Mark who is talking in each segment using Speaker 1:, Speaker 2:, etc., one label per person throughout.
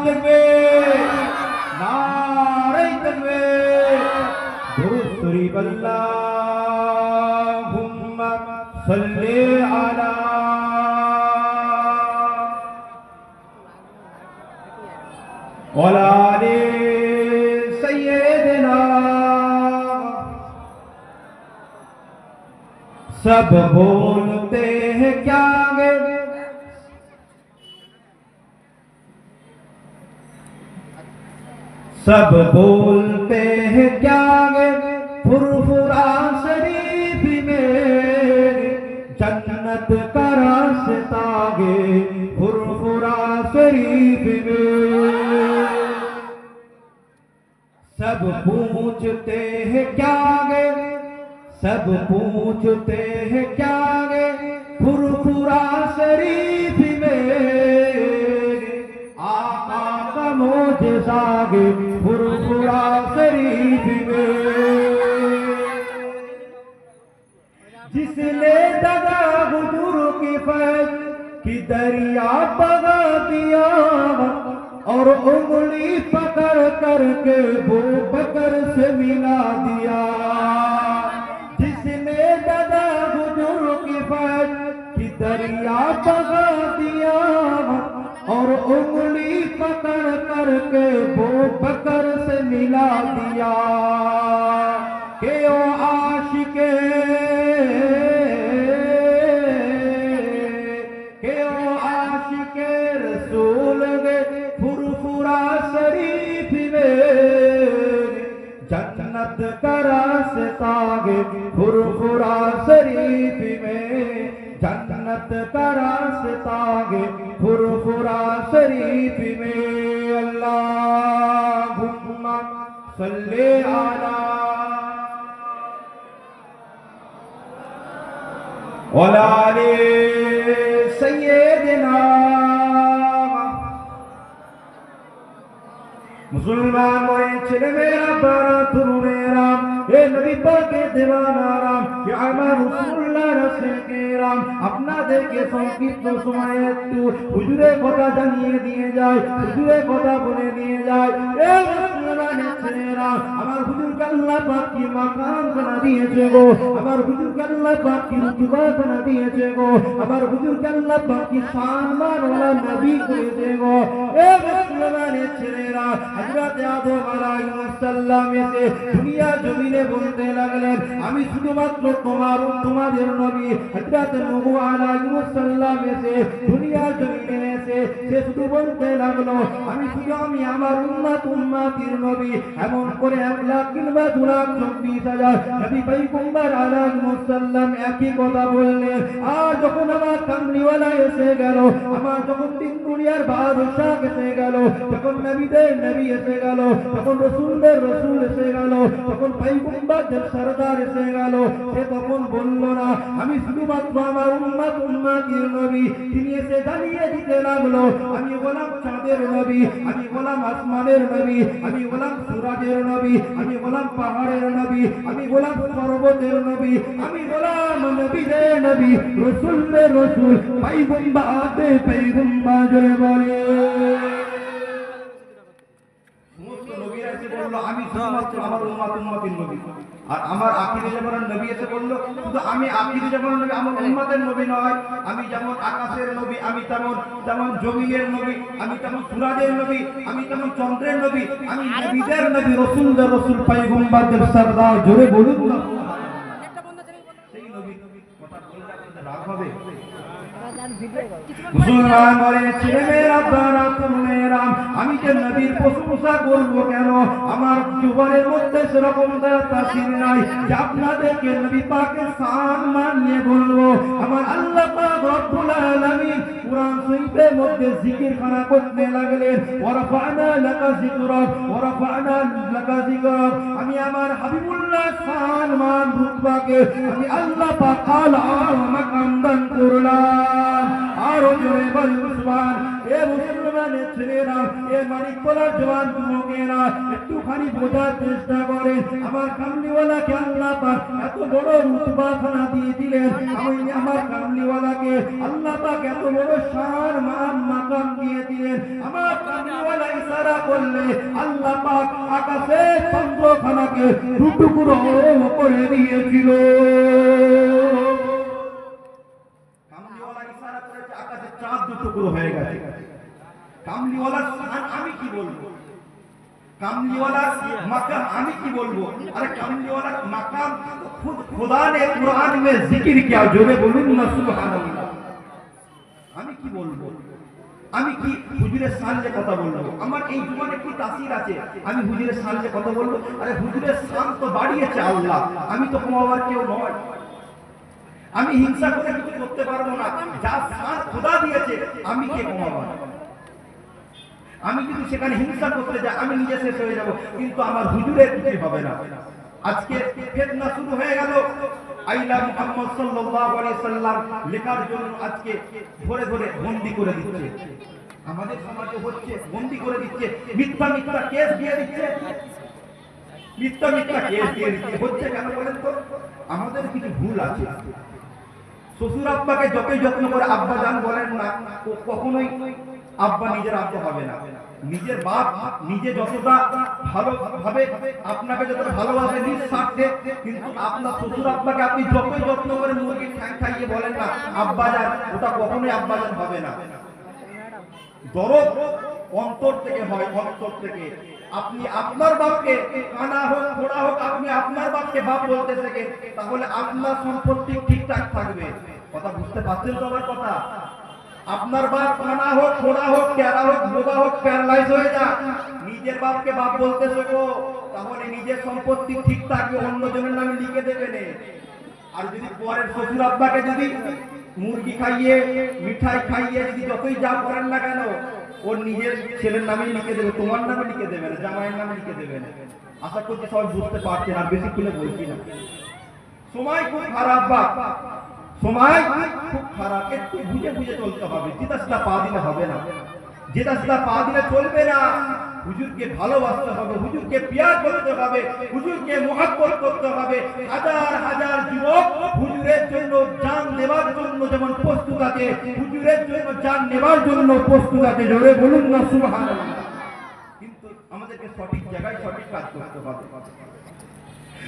Speaker 1: তাকবীর, নারে তাকবীর। দুরূদ শরীফ আল্লাহুম্মা সাল্লি আলা ওয়ালা আলি সাইয়্যিদিনা। सब बोलते हैं क्या गे, सब बोलते हैं क्या गे, फुरफुरा शरीफ में जन्नत का रास्ता गे, फुरफुरा शरीफ में। सब पूछते हैं क्या गे, सब पूछते हैं क्या गे, फुरफुरा शरीफ में आका का मोजज़ा गे, फुरफुरा शरीफ में। जिसने दगा हुजूर की फैज़ की दरिया बगा दिया और उंगली पकड़ करके वो बकर से मिला दिया। जिसने दादा हुजूर की फैज़ की दरिया बगा दिया और उंगली पकड़ करके वो बकर से मिला दिया। के ओ आशिके, के ओ आशिके रसूल गे, फुरफुरा शरीफ में जन्नत का रास्ता गे, फुरफुरा शरीफ में जन्नत का रास्ता गे, फुरफुरा शरीफ में। अल्लाहुम्मा सल्ली अला वला आलि सय्यिदिना। मुसलमान मोए ছেলে মেয়েরা, বারা তরুণেরা, এ নবী পাকের দিওয়ানারা, এ আমার রাসূলুল্লাহ রাসূলকেরাম, আপনাদেরকে সংক্ষিপ্ত সময়ে একটু হুজুরের কথা জানিয়ে দিয়ে যায়, হুজুরের কথা বলে দিয়ে যায়। এ মুসলমানের ছেলেরা, আমার হুজুরকে আল্লাহ পাক কি মাকাম বানা দিয়েছে গো, আমার হুজুরকে আল্লাহ পাক কি রুতবা বানা দিয়েছে গো, আমার হুজুরকে আল্লাহ পাক কি সম্মানওয়ালা নবী করেছে গো। এ মুসলমানের ছেলেরা, হযরত আদম আলাইহিস সালাম এসে দুনিয়া জমিনে বলতে লাগলেন, আমি শুধুমাত্র তোমাদের নবী। হযরত নূহ আলাইহিস সালাম এসে দুনিয়া জমিনে এসে সে শুধু বলতে লাগলো, আমি আমার উম্মতির নবী। এমন করে 1,00,000 কিংবা 2,24,000 নবী পয়গম্বর আলাইহিস সালাম একই কথা বললেন। আর যখন আমার কামলিওয়ালা এসে গেল, আমার যখন তিন দুনিয়ার বাদশা এসে গেল, যখন নবীদের নবী এসে গেল, তখন রাসূলদের রাসূল এসে গেল, তখন পয়গম্বরদের সরদার এসে গেল, সে তখন বলল না আমি শুধুমাত্র আমার উম্মতির নবী। তিনি এসে জানিয়ে দিতে লাগলো, আমি গোলাম চাঁদের নবী, আমি গোলাম আসমানের নবী, আমি গোলাম সূরাজের নবী, আমি গোলাম পাহাড়ের নবী, আমি গোলাম পর্বতের নবী, আমি গোলাম নবীদের নবী, রাসূলদের রাসূল, পয়গম্বর জোরে বলে। আমি শুধুমাত্র আমার উম্মতের নবী। আর আমার আখিরি জামানার নবী এসে বলল, শুধু আমি আখিরি জামানার নবী, আমার উম্মতের নবী নয়। আমি যেমন আকাশের নবী, আমি যেমন জমিনের নবী, আমি যেমন সূরাজের নবী, আমি যেমন চন্দ্রের নবী, আমি নবীদের নবী, রাসূলদের রাসূল, পয়গম্বরদের সরদার। জোরে বলুন না। সেই নবী কথা বললে আপনাদের রাগ হবে? মুসলমান বলে ছেলে মেয়েরা, বারা তরুণেরা, আমি যে নবীর প্রশংসা করব কেন? আমার জীবনের মধ্যে সেরকম তাসির নাই যে আপনাদেরকে নবী পাকের সম্মান নিয়ে বলবো। আমার আল্লাহ পাক রব্বুল আলামিন কুরআন শরীফের মধ্যে জিকিরখানা করতে লাগলেন, ওয়ারাফা'না লাকা যিকরাক, ওয়ারাফা'না লাকা যিকরাক। আমি আমার হাবিবুল্লাহ সম্মান রুতবাকে আমি আল্লাহ পাক মাকাম দান করলাম। আর জোরে বল সুবহান। এ মুসলমানের ছেলেরা, এ মানিকতলার জওয়ান যুবকেরা, একটুখানি বোঝার চেষ্টা করেন, আমার কামলিওয়ালাকে আল্লাহ পাক এত বড় রুতবাখানা দিয়ে দিলেন। আমি আমার কামলিওয়ালাকে আল্লাহ পাক এত বড় শান মান মাকাম দিয়ে দিলেন। আমার কামলিওয়ালা ইশারা করলে আল্লাহ পাক আকাশের চন্দ্রখানাকে দুটুকরো করে দিয়েছিল। কামলিওয়ালা ইশারা করেছে, আকাশের চাঁদ দুটুকরো হয়ে গেছে। কামলিওয়ালার স্থান আমি কি বলবো, কামলিওয়ালার মাকাম আমি কি বলবো। আরে কামলিওয়ালার মাকাম खुद खुदा ने कुरान में जिक्र किया, जोरे बोलুন না সুবহানাল্লাহ। আমি কি বলবো, আমি কি হুজুরের সামনে কথা বলবো, আমার এই জীবনে কি তাসির আছে, আমি হুজুরের সামনে কথা বলবো। আরে হুজুরের শান তো বাড়িয়েছে আল্লাহ, আমি তো কমাবার কেউ নয়। আমি হিংসা করে কিছু করতে পারবো না, যা শান খোদা দিয়েছে আমি কে কমাবো। আমি যদি সেখানে হিংসা করতে যাই আমি নিজে শেষ হয়ে যাব, কিন্তু আমার হুজুরের কিছু হবে না। আজকে ফিতনা শুরু হয়ে গেল, আইলা মুহাম্মদ সাল্লাল্লাহু আলাইহি সাল্লাম লেখার জন্য আজকে ধরে ধরে বন্দী করে দিচ্ছে। আমাদের সমাজে হচ্ছে বন্দী করে দিচ্ছে, মিথ্যা মিথ্যা কেস দিয়ে দিচ্ছে, মিথ্যা মিথ্যা কেস দিয়ে দিচ্ছে। হচ্ছে কেন বলেন তো, আমাদের কিছু ভুল আছে। শ্বশুর আব্বাকে যতই যত্ন করে আব্বা জান বলেন না, কখনোই আব্বা নিজের আব্বা হবে না। নিজের বাপ নিজে যতটা ভালোভাবে আপনাকে যতটা ভালোবাসে নিঃস্বার্থে, কিন্তু আপনার শ্বশুর আব্বাকে আপনি যতই যত্ন করে মুরগির ঠ্যাং খাইয়ে বলেন না আব্বাজান, ওটা কখনোই আব্বাজান হবে না। দরদ অন্তর থেকে হয়, অন্তর থেকে। আপনি আপনার বাপকে কানা হোক খোড়া হোক, আপনি আপনার বাপকে বাপ বলতে শেখেন, তাহলে আপনার সম্পত্তি ঠিকঠাক থাকবে। কথা বুঝতে পারছেন তো আমার কথা? আপনার বাপ কানা হোক খোড়া হোক ক্যারা হোক বোবা হোক প্যারালাইজ হয়ে যাক, নিজের বাপকে বাপ বলতে শেখো, তাহলে নিজের সম্পত্তি ঠিক থাকবে, অন্যজনের নামে লিখে দেবেন। আর যদি পরের শ্বশুর আব্বাকে যদি মুরগি খাইয়ে মিঠাই খাইয়ে যদি যতই যা করেন না কেন, ওর নিজের ছেলের নামে লিখে দেবে, তোমার নামে লিখে দেবেন, জামাইয়ের নামে লিখে দেবেন। আশা করছি সবাই বুঝতে পারছেন, আর বেশি খুলে বলছি না। সময় খুব খারাপ বাপ, সময় খুব খারাপ, একটু বুঝে বুঝে চলতে হবে। যেটা পা দিলে হবে না, যেটা পা দিলে চলবে না। হুজুরকে ভালোবাসতে হবে, হুজুরকে প্যার করতে হবে, হুজুরকে মুহাব্বত করতে হবে। হাজার হাজার যুবক হুজুরের জন্য জান দেওয়ার জন্য যেমন প্রস্তুত আছে, হুজুরের জন্য জান নেওয়ার জন্য প্রস্তুত আছে। জোরে বলুন না সুবহানাল্লাহ। কিন্তু আমাদেরকে সঠিক জায়গায় সঠিক কাজ করতে হবে।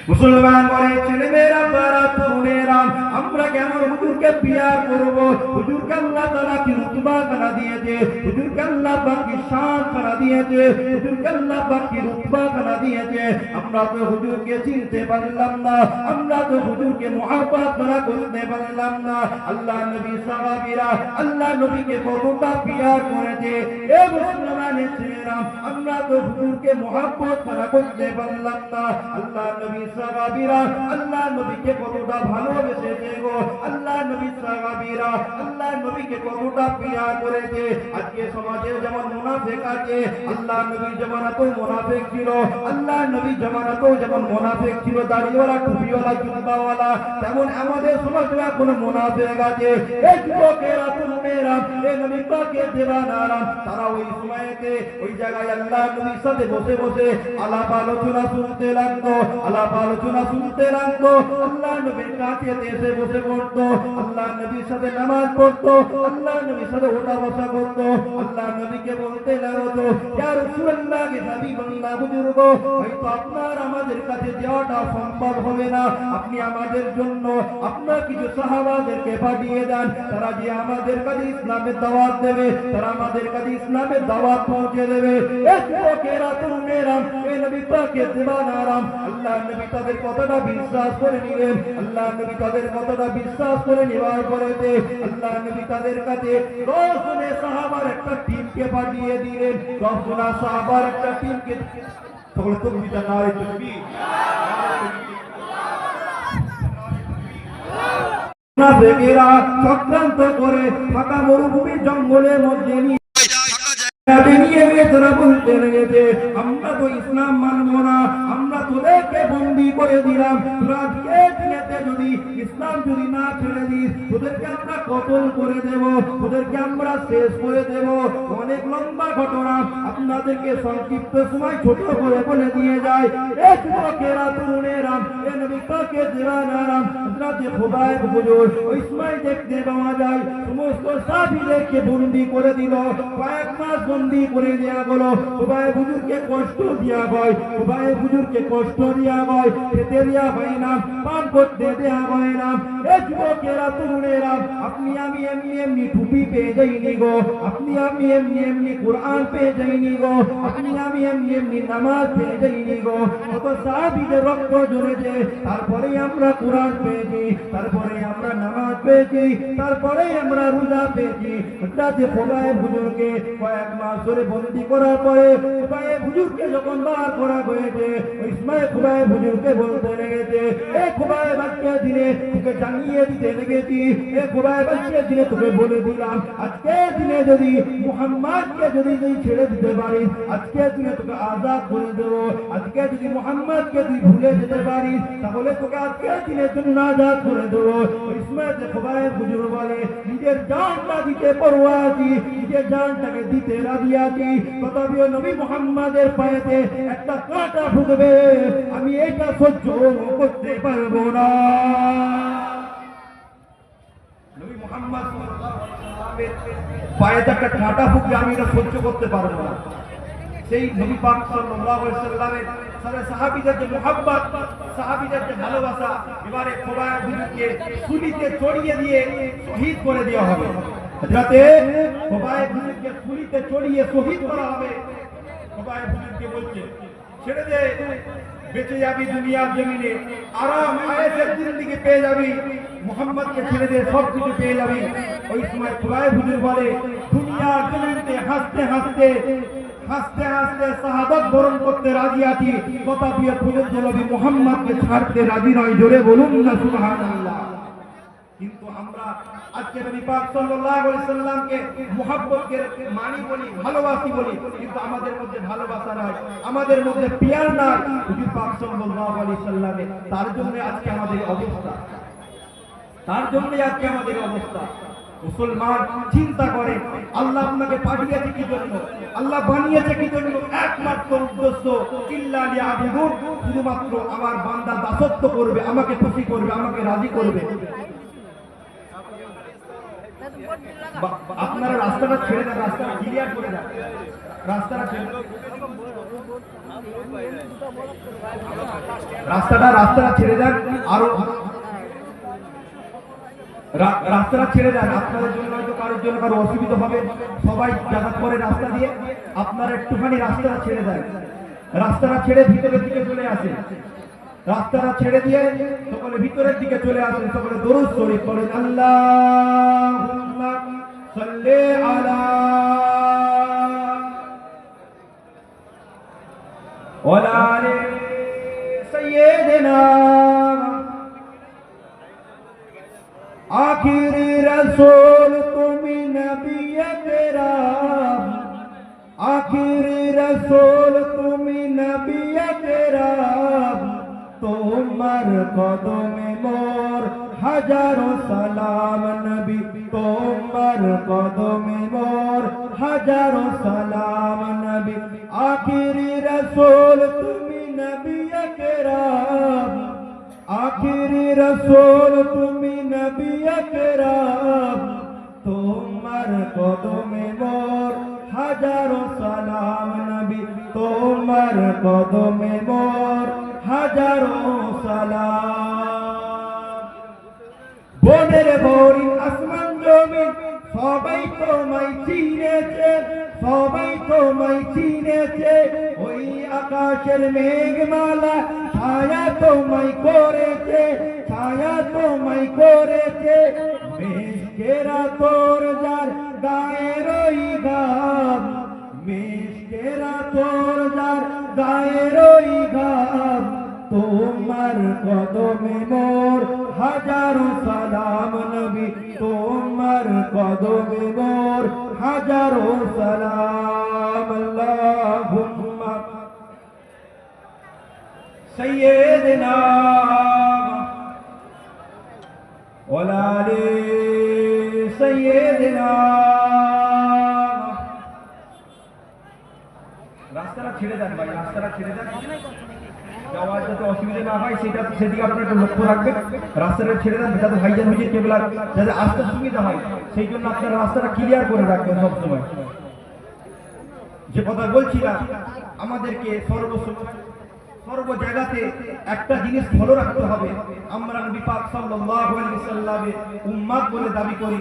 Speaker 1: মুসলমান বলে ছেলেমেয়েরা বারা তরুণেরা, আমরা কেন হুজুরকে প্যার করব? হুজুরকে আল্লাহ তাআলা কি রুতবা বানা দিয়েছে, হুজুরকে আল্লাহ পাক কি শান বানা দিয়েছে, হুজুরকে আল্লাহ পাক কি রুতবা বানা দিয়েছে। আমরা তো হুজুরকে চিনতে পারলাম না, আমরা তো হুজুরকে মুহাব্বত করা করতে পারলাম না। আল্লাহ নবী সাহাবীরা আল্লাহ নবীকে কতটা প্যার করেছে। এ মুসলমানের ছেলেরা, আমরা তো হুজুরকে মুহাব্বত করা করতে পারলাম না। আল্লাহ নবী সাহাবীরা আল্লাহ নবীকে কতটা ভালোবেসেছে গো, আল্লাহ নবী সাহাবীরা আল্লাহ নবীকে কতটা প্যার করেছে। আজকে সমাজে যেমন মুনাফিক আছে, আল্লাহ নবী জামানাতেও মুনাফিক ছিল, আল্লাহ নবী জামানাতেও যেমন মুনাফিক ছিল, দাড়িওয়ালা টুপিওয়ালা জুব্বাওয়ালা, তেমন আমাদের সমাজে এখন মুনাফিক আছে। এই যুবকেরা তরুণেরা, এই নবী পাকের দেওয়ানারা, তারা ওই সময়তে ওই জায়গায় আল্লাহ নবীর সাথে বসে বসে আলাপ আলোচনা শুনতে লাগতো, আলাপ আলোচনা শুনতে লাগতো। আল্লাহ নবীর কাছে এসে বসে পড়তো, আল্লাহ নবীর সাথে নামাজ পড়তো, আল্লাহ নবীর সাথে ওঠা বসা করতো। আল্লাহ নবীকে বলতে লাগতো, ইয়া রাসূলুল্লাহ কে হাবিবাল্লাহ, বুজুর্গ হয়তো আপনার আমাদের কাছে যাওয়াটা সম্ভব হবে না, আপনি আমাদের জন্য আপনার কিছু সাহাবাদেরকে পাঠিয়ে দেন, তারা যে আমাদের কাছে ইসলামের দাওয়াত দেবে, তারা আমাদের কাছে ইসলামের দাওয়াত পৌঁছে দেবে। এই যুবকেরা তরুণেরা, এই নবী পাকের দেওয়ানারা, আল্লাহ নবী তাদের কথাটা বিশ্বাস করে নিলেন। আল্লাহ নবী তাদের কথাটা বিশ্বাস করে নেওয়ার পরেতে আল্লাহ নবী তাদের কাছে 10 জনে সাহাবার একটা টিমকে পাঠিয়ে দিলেন। 10 জন সাহাবার একটা টিমকে, সকলে তাকবীর নারে তাকবীর। মুনাফিকেরা চক্রান্ত করে ফাঁকা মরুভূমি জঙ্গলের মধ্যে নিয়ে তারা বলতে লেগেছে, আমরা তো ইসলাম মানবো না, আমরা তোদেরকে বন্দী করে দিলাম, তোরা কে তোদেরকে যদি ইসলাম যদি না ছেড়ে দিস, তোদেরকে আমরা কতল করে দেব, তোদেরকে আমরা শেষ করে দেব। অনেক লম্বা ঘটনা, আপনাদেরকে সংক্ষিপ্ত সময় ছোট করে বলে দিয়ে যায়। এই যুবকেরা, তরুণেরা, এই নবী পাকের দিওয়ানারা, হযরতে খুবাইব হুজুর ওই সময় দেখতে পাওয়া যায় সমস্ত সাহাবীদেরকে বন্দী করে দিল। কয়েক মাস বন্দী করে দেওয়া হলো। খুবাইব হুজুরকে কষ্ট দেওয়া হয়, খুবাইব হুজুরকে কষ্ট দেওয়া হয়, খেতে দেওয়া হয় না, পান করতে দেওয়া হয় না। এই যুবকেরা, তরুণেরা, আপনি আমি এমনি এমনি টুপি পেয়ে যাইনি গো, আপনি আমি এমনি এমনি কোরআন পেয়ে যাইনি গো, আপনি আমি এমনি এমনি নামাজ পেয়ে যাইনি গো। কত সাহাবীদের রক্ত ঝরেছে, তারপরে আমরা কোরআন পেয়েছি, তারপরে আমরা নামাজ পেয়েছি, তারপরে আমরা রোজা পেয়েছি। হযরতে খুবাইব হুজুরকে কয়েক মাস ধরে বন্দী করার পরে খুবাইব হুজুরকে যখন বার করা হয়েছে, ওই সময় খুবাইব হুজুরকে বলতে লেগেছে, এ খুবাইব, আজকের দিনে তোকে জানিয়ে দিতে লেগেছি, এ খুবাইব, আজকের দিনে তোকে বলে দিলাম, আজকের দিনে যদি মুহাম্মদকে যদি তুই ছেড়ে দিতে পারিস, আজকের দিনে তোকে আজাদ করে দেবো। আজকে যদি মুহাম্মদকে তুই ভুলে যেতে পারিস, তাহলে তোকে আজকের দিনের জন্য আজাদ করে দেবো। ওই সময় খুবাইব হুজুর বলে, নিজের জানটা দিতে পরোয়া আছি, নিজের জানটাকে দিতে রাজি আছি, তথাপিও নবী মুহাম্মদের পায়েতে একটা কাঁটা ঢুকবে, আমি এটা সহ্য করতে পারবো না। নবী মুহাম্মদ সাল্লাল্লাহু আলাইহি ওয়াসাল্লামের পায়েতে একটা কাঁটা ঢুকবে, আমি এটা সহ্য করতে পারবো না। সেই নবী পাক সাল্লাল্লাহু আলাইহি ওয়াসাল্লামের সাথে সাহাবীদের যে মুহাব্বত, সাহাবীদের যে ভালোবাসা, এবারে খুবাইব হুজুরকে সুলিতে চড়িয়ে দিয়ে শহীদ করে দেওয়া হবে। হযরতে খুবাইব হুজুরকে সুলিতে চড়িয়ে শহীদ করা হবে। খুবাইব হুজুরকে বলছে, ছেড়ে দে, বেঁচে যাবি দুনিয়ার জমিনে, আরাম আয়েশের জিন্দেগি পেয়ে যাবি, মুহাম্মদকে ছেড়ে দে, সব কিছু পেয়ে যাবি। ওই সময় খুবাইব হুজুর বলে, দুনিয়ার জমিনে হাসতে হাসতে হাসতে হাসতে শাহাদাত বরণ করতে রাজি আছি, তথাপিও পর্যন্ত নবী মুহাম্মদকে ছাড়তে রাজি নয়। জোরে বলুন না সুবহানাল্লাহ। কিন্তু আমরা আজকে নবী পাক সাল্লাল্লাহু আলাইহি ওয়াসাল্লামকে মুহাব্বতকে মানি বলি, ভালোবাসি বলি, কিন্তু আমাদের মধ্যে ভালোবাসা নাই, আমাদের মধ্যে পিয়ার নাই নবী পাক সাল্লাল্লাহু আলাইহি ওয়াসাল্লামে। তার জন্য আজকে আমাদের অবস্থা, তার জন্য আজকে আমাদের অবস্থা। মুসলমান চিন্তা করে, আল্লাহ আপনাকে পাঠিয়েছে কি জন্য, আল্লাহ বানিয়েছে কি জন্য? একমাত্র উদ্দেশ্য, ইল্লা লিয়াবুদুন, শুধুমাত্র আমার বান্দা দাসত্ব করবে, আমাকে খুশি করবে, আমাকে রাজি করবে। আপনারা রাস্তাটা ছেড়ে দেন, রাস্তাটা ক্লিয়ার করে দেন, রাস্তাটা ছেড়ে রাস্তাটা ছেড়ে দেন, আরো রাস্তাটা ছেড়ে দেন। আপনাদের জন্য হয়তো কারোর জন্য কারো অসুবিধা হবে, সবাই যাতায়াত করে রাস্তা দিয়ে, আপনারা একটুখানি রাস্তাটা ছেড়ে দেন, রাস্তাটা ছেড়ে ভিতরের দিকে চলে আসে, রাস্তাটা ছেড়ে দিয়ে সকলে ভিতরের দিকে চলে আসেন, সকলে দরুদ শরীফ পড়েন, আল্লাহুম্মা সাল্লি আলা ওয়ালা আলি সাইয়্যিদিনা आखिरी रसूल तुमी नबी करम, आखिरी रसूल तुमी नबी करम, তোমার কদমে মোর হাজারো সালাম নবী, তোমার কদমে মোর হাজারো সালাম নবী, আখিরি রসুল তুমি নবী আকরাম, আখিরি রসুল তুমি নবী আকরাম, তোমার কদমে মোর হাজারো সালাম নবী, তোমার কদমে মোর হাজারো সালাম। বনের ভরি আসমান জমিন সবাই তোমায় চিনেছে, সবাই তোমায় চিনেছে, ওই আকাশের মেঘমালা ছায়া তোমায় করেছে, ছায়া তোমায় করেছে, মেঘেরা তোর যার গায়ের ওই ঘাম, মেঘেরা তোর যার গায়ের ওই ঘাম, তোমার কদমে মোর হাজারো সালাম নবী, তোমার কদমে মোর হাজারো সালাম। আল্লাহুম্মা সাইয়্যিদিনা وعلى آل سيدنا। রাস্তাটা ছেড়ে দেন ভাই, রাস্তাটা ছেড়ে দেন, যাওয়ার যাতে অসুবিধা না হয় সেদিকে আপনারা একটু লক্ষ্য রাখবেন। রাস্তাটা ছেড়ে দেন যাতে ভাইজান হুজুর কেবলা যাতে আসতে সুবিধা হয়, সেই জন্য আপনারা রাস্তাটা ক্লিয়ার করে রাখবেন সবসময়। যে কথা বলছিলাম, আমাদেরকে সর্ব জায়গাতে একটা জিনিস ফলো রাখতে হবে। আমরা নবী পাক সাল্লাল্লাহু আলাইহি সাল্লামের উম্মত বলে দাবি করি,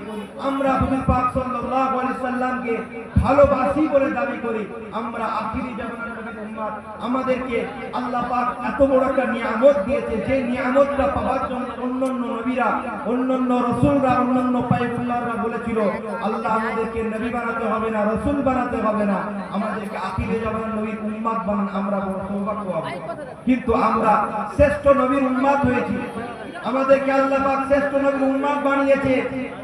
Speaker 1: আমরা হুজুর পাক সাল্লাল্লাহু আলাইহি সাল্লামকে ভালোবাসি বলে দাবি করি, আমরা আখিরি জামানার নবীর উম্মত। আমাদেরকে আল্লাহ পাক এত বড় একটা নিয়ামত দিয়েছে, যে নিয়ামতটা পাওয়ার জন্য অন্যান্য নবীরা, অন্যান্য রাসূলরা, অন্যান্য পয়গম্বররা বলেছিল আল্লাহ আমাদেরকে নবী বানাতে হবে না, রাসূল বানাতে হবে না, আমাদেরকে আখিরি জামানার নবীর উম্মত বানান, আমরা বড় সৌভাগ্যবান। কিন্তু আমরা শ্রেষ্ঠ নবীর উম্মত হয়েছি, আমাদেরকে আল্লাহ পাক শ্রেষ্ঠ নবীর উম্মত বানিয়েছে।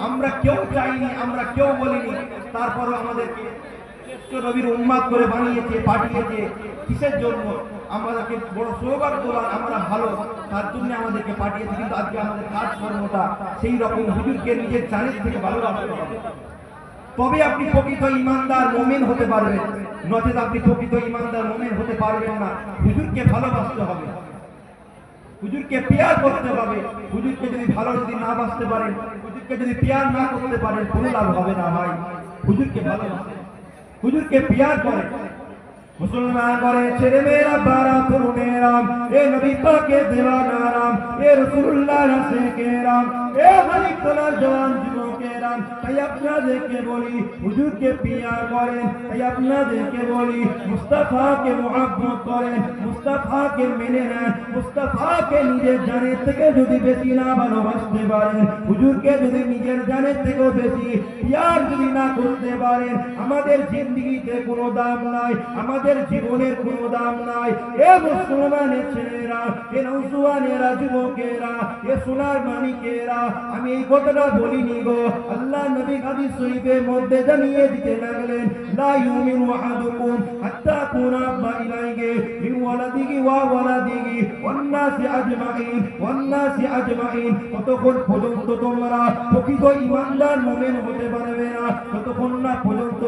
Speaker 1: আমরা কেউ চাইনি, আমরা কেউ বলিনি, তারপরও আমাদেরকে শ্রেষ্ঠ নবীর উম্মত করে বানিয়েছে, পাঠিয়েছে। কিসের জন্য? আমাদেরকে বড় সৌভাগ্যবান, আমরা ভালো, তার জন্য আমাদেরকে পাঠিয়েছে। কিন্তু আজকে আমাদের কাজ কর্মটা সেই রকম, হুজুরকে নিজের জানের থেকে ভালোবাসতে হবে, তবে আপনি প্রকৃত ইমানদার মুমিন হতে পারবেন, নচেত আপনি প্রকৃত ইমানদার মুমিন হতে পারবেন না। হুজুরকে ভালোবাসতে হবে, হুজুরকে প্যার করতে হবে। হুজুরকে যদি ভালো যদি না বাসতে পারেন, হুজুরকে যদি প্যার না করতে পারেন, কোনো লাভ হবে না ভাই। হুজুরকে ভালোবাসেন, হুজুরকে প্যার করেন। মুসলমান করে ছেলে মেয়েরা, বারা তরুণেরা, এ নবী পাকের দেওয়ানারাম, এ রাসূলুল্লাহ রাসূলেরাম, এ মালিক তোলার জওয়ান যুবকেরা, তাই আপনাদেরকে বলি হুজুরকে প্যার করেন, তাই আপনাদেরকে বলি মুস্তাফাকে মুহাব্বত করেন, মুস্তাফাকে মেনে নেন। মুস্তাফাকে নিজের জানের থেকে যদি বেশি না ভালোবাসতে পারেন, হুজুরকে যদি নিজের জানের থেকেও বেশি প্যার যদি না করতে পারেন, আমাদের জিন্দেগিতে কোনো দাম নাই, আমাদের জীবনের কোনো দাম নাই। এ মুসলমানের ছেলেরা, এ নওজোয়ানেরা, যুবকেরা, এ সোনার মানিকেরা, আমি এই কথাটা বলিনি গো, আল্লাহ নবী হাদিস শরীফের মধ্যে জানিয়ে দিতে লাগলেন, লা ইউমিনু আহাদুকুম হাত্তা কুনা বাইনাইহি মিন ওয়ালাদিহি ওয়া ওয়ালাদিহি ওয়ান নাসি আজমাইন, ওয়ান নাসি আজমাইন। ততক্ষণ পর্যন্ত তোমরা প্রকৃত ঈমানদার মুমিন হতে পারবে না, ততক্ষণ না পর্যন্ত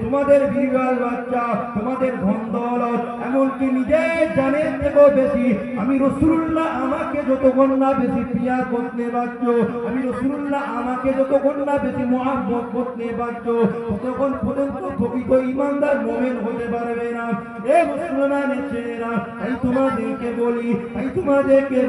Speaker 1: তোমাদের বিড়াল বাচ্চা, তোমাদের ধন দৌলত, এমনকি নিজের জানের থেকেও বেশি আমি রাসূলুল্লাহ আমাকে যতক্ষণ না বেশি প্রিয় করতে পারছো, আমি রাসূলুল্লাহ আমাকে যতক্ষণ না বেশি মুহাব্বত করতে পারছো, ততক্ষণ পর্যন্ত প্রকৃত ঈমানদার মুমিন হতে পারবে না। এ মুসলমানের ছেলেরা, তাই তোমাদেরকে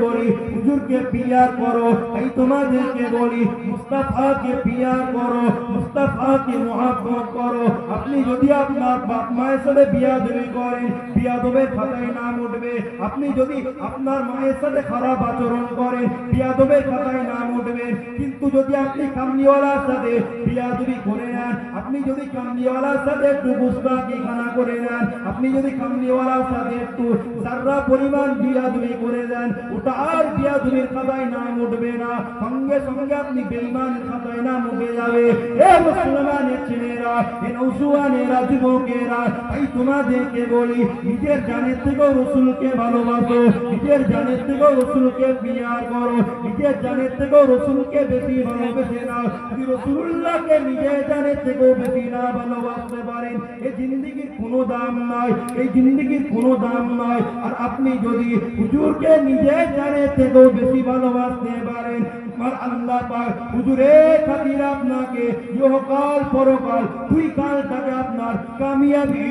Speaker 1: বলি হুজুরকে প্রিয় করো, তাই তোমাদেরকে বলি মুস্তাফাকে প্রিয় করো, মুস্তাফাকে মুহাব্বত করো। আপনি যদি আপনার বাপ মায়ের সাথে বিয়াদবি করেন, বিয়াদবের খাতায় নাম উঠবে। আপনি যদি আপনার মায়ের সাথে খারাপ আচরণ করেন, বিয়াদবের খাতায় নাম উঠবে। কিন্তু যদি আপনি কামলিওয়ালার সাথে বিয়াদবি করে নেন, আপনি যদি কামলিওয়ালার সাথে একটু গুস্তাখি খানা করে নেন, আপনি যদি কামলিওয়ালার সাথে একটু যারা পরিমাণ বিয়াদবি করে দেন, ওটা আর বিয়াদবির খাতায় নাম উঠবে না, সঙ্গে সঙ্গে আপনি বেঈমানের খাতায় নাম উঠে যাবে। এ মুসলমানের ছেলেরা, এ নওজোয়ানেরা, যুবকেরা, তাই তোমাদেরকে বলি নিজের জানের থেকেও রাসূলকে ভালোবাসো, নিজের জানের থেকেও রাসূলকে প্রিয় করো, নিজের জানের থেকেও রাসূলকে বেশি ভালোবেসে নাও। যদি রাসূলুল্লাহকে নিজের জানের থেকেও বেশি না ভালোবাসতে পারেন, এই জিন্দেগির কোনো দাম নাই, এই জিন্দেগির কোনো দাম নাই। আর আপনি যদি হুজুরকে নিজের জানের থেকেও বেশি ভালোবাসতে পারেন, আমার আল্লাহ পাক হুজুরের খাতিরে আপনাকে ইহকাল পরকাল দুই কালটাকে আপনার কামিয়াবি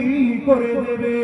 Speaker 1: করে দেবে।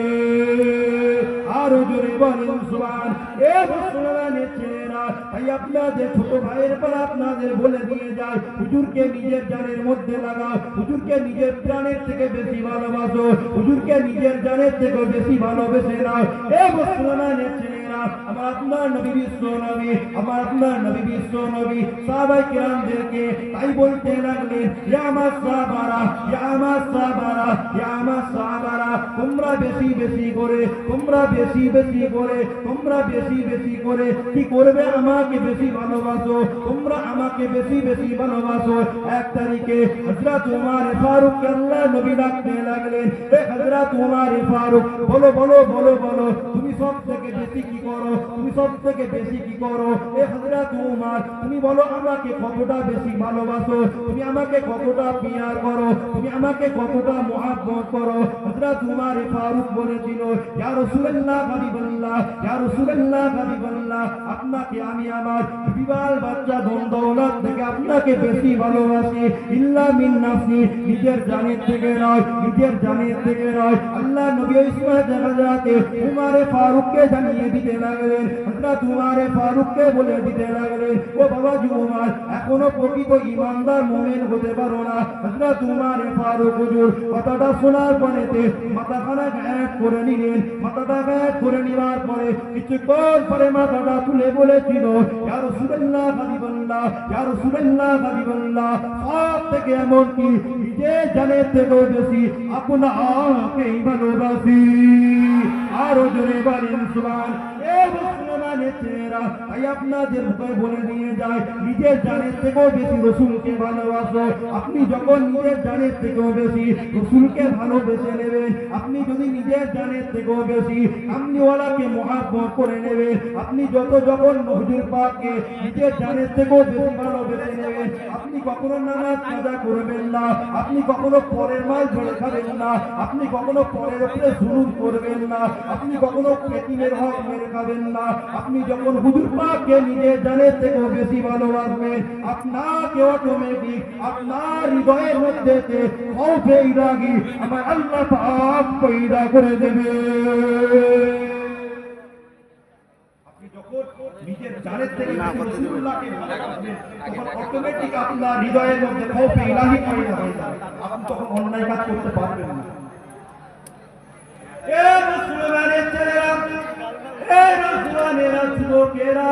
Speaker 1: আর জোরে বলেন সুবহান। এ মুসলমানের ছেলেরা, তাই আপনাদের ছোট ভাইয়ের পর আপনাদের বলে দিয়ে যায়, হুজুরকে নিজের জানের মধ্যে লাগাও, হুজুরকে নিজের প্রাণের থেকে বেশি ভালোবাসো, হুজুরকে নিজের জানের থেকে বেশি ভালোবেসে নাও। এ মুসলমানের ছেলেরা, আমার আপনার নবী বিশ্ব নবী, আমার আপনার নবী বিশ্ব নবী সাহাবায়ে কিরামদেরকে তাই বলতে লাগলেন, ইয়া আমার সাহাবারা, ইয়া আমার সাহাবারা, ইয়া আমার সাহাবারা, তোমরা বেশি বেশি করে, তোমরা বেশি বেশি করে, তোমরা বেশি বেশি করে কি করবে? আমাকে বেশি ভালোবাসো, তোমরা আমাকে বেশি বেশি ভালোবাসো। এক তারিখে হযরত উমর ফারুক আল্লাহ নবী ডাকতে লাগলেন, এ হযরত উমর ফারুক, বলো বলো বলো বলো, তুমি সব থেকে বেশি কি করো, তুমি সব থেকে বেশি কি করো? এ হযরত উমর, তুমি বলো আমাকে কতটা বেশি ভালোবাসো, তুমি আমাকে কতটা পিয়ার করো, তুমি আমাকে কতটা মুহাব্বত করো? হযরত উমর ফারুক বলেছিল, ইয়া রাসূলুল্লাহ হাবিবাল্লাহ, ইয়া রাসূলুল্লাহ হাবিবাল্লাহ, আপনাকে আমি আমার বিবাল বাচ্চা ধন দৌলত থেকে আপনাকে বেশি ভালোবাসি। ইল্লা মিন নাফসি, নিজের জানের থেকে নয়, নিজের জানের থেকে নয়। আল্লাহ নবী ইসমাঈল জানাতে উমরে ফারুককে জানিয়ে দিতে লাগলেন, হযরত উমরে ফারুককে বলে দিতে লাগলেন, ও বাবাজি উমর, এখনো প্রকৃত ঈমানদার মুমিন হতে পারো না। হযরত উমরে ফারুক হুজুর কথাটা শোনার পরেতে মাথাখানা গায়েব করে নিলেন। মাথাটা গায়েব করে নেওয়ার পরে কিছুক্ষণ পরে মাথাটা তুলে বলেছিল, ইয়া রাসূলুল্লাহ হাবিবাল্লাহ, ইয়া রাসূলুল্লাহ হাবিবাল্লাহ, সব থেকে এমনকি নিজের জানের থেকেও বেশি আপনাকেই ভালোবাসি। আরো জোরে বলেন সুবহান। এ মুসলমানের ছেলেরা, তাই আপনাদের মুখে বলে দিয়ে যায়, নিজের জানের থেকেও বেশি রাসূলকে ভালোবাসো। আপনি যখন নিজের জানের থেকেও বেশি রাসূলকে ভালোবেসে নেবেন, আপনি যদি নিজের জানের থেকেও বেশি কামলিওয়ালাকে মুহাব্বত করে নেবেন, আপনি যখন হুজুর পাককে নিজের জানের থেকেও বেশি ভালোবেসে নেবেন, আপনি কখনো নামাজ কাজা করবেন না, আপনি কখনো পরের মাল ধরে খাবেন না, আপনি কখনো পরের উপরে জুলুম করবেন না, আপনি কখনো এতিমের হক মেরে খাবেন না। আপনি যখন হুজুর পাককে নিজের জানের থেকেও বেশি ভালোবাসবেন, আপনাকে অটোমেটিক আপনার হৃদয়ের মধ্যে খৌফে ইলাহি আমার আল্লাহ পাক পয়দা করে দেবে। নিজের জানের থেকে রাসূলুল্লাহকে ভালোবাসবেন, তখন অটোমেটিক আপনার হৃদয়ের মধ্যে খৌফে ইলাহি পয়দা হয়ে যাবে। আপনি তখন অন্যায় কাজ করতে পারবেন না। এ মুসলমানের ছেলেরা, এ মুসলমানেরা, যুবকেরা,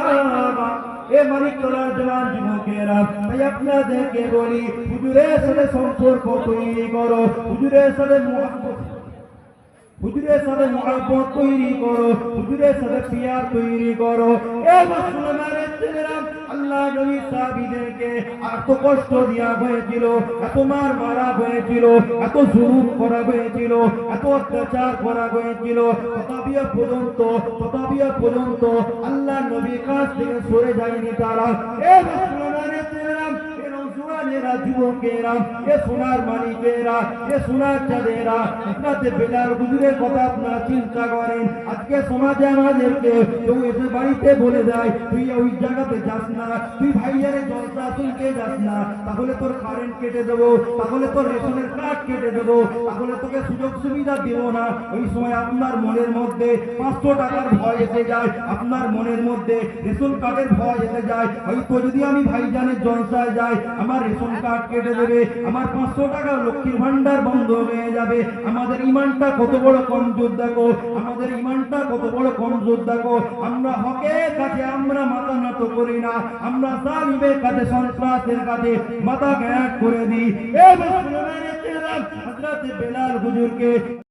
Speaker 1: এ মানিকতলার জওয়ান যুবকেরা, তাই আপনাদেরকে বলি, হুজুরের সাথে সম্পর্ক তৈরি করো, হুজুরের সাথে মুহাব্বত তৈরি করো, হুজুরের সাথে পিয়ার তৈরি করো। এ মুসলমানের ছেলেরা, আল্লাহ নবী সাহাবীদেরকে এত কষ্ট দেওয়া হয়েছিল, এত মারা হয়েছিল, এত জুলুম করা হয়েছিল, এত অত্যাচার করা হয়েছিল, তথাপিও পর্যন্ত আল্লাহ নবীর কাছ থেকে সরে যায়নি তারা। এ মুসলমানের ছেলেরা, যুবকেরা, এ সোনার মানিকেরা, এ সোনার চাঁদেরা, আপনাদের বেলাল হুজুরের কথা আপনারা চিন্তা করেন। আজকে সমাজে আমাদেরকে কেউ এসে বাড়িতে বলে দেয়, তুই ওই জায়গাতে যাস না, তুই ভাইয়ারে জলসা শুনতে যাস না, তাহলে তোর কারেন্ট কেটে দেবো, তাহলে তোর রেশনের কার্ড কেটে দেবো, তাহলে তোকে সুযোগ সুবিধা দেবো না। ওই সময় আপনার মনের মধ্যে 500 টাকার ভয় এসে যায়, আপনার মনের মধ্যে রেশন কার্ডের ভয় এসে যায়। হয়তো যদি আমি ভাইজানের জলসায় যাই, আমার রেশন কার্ড কেটে দেবে, আমার 500 টাকা লক্ষ্মীর ভান্ডার বন্ধ হয়ে যাবে। আমাদের ইমানটা কত বড় কমজোর দেখো, আমাদের ইমানটা কত বড় কমজোর দেখো। আমরা হকের কাছে আমরা মাথা নত করি না, আমরা জালিমের কাছে, সন্ত্রাসের কাছে মাথা গ্যাট করে দিই। এ মুসলমানের ছেলেরা, হযরত বেলাল হুজুরকে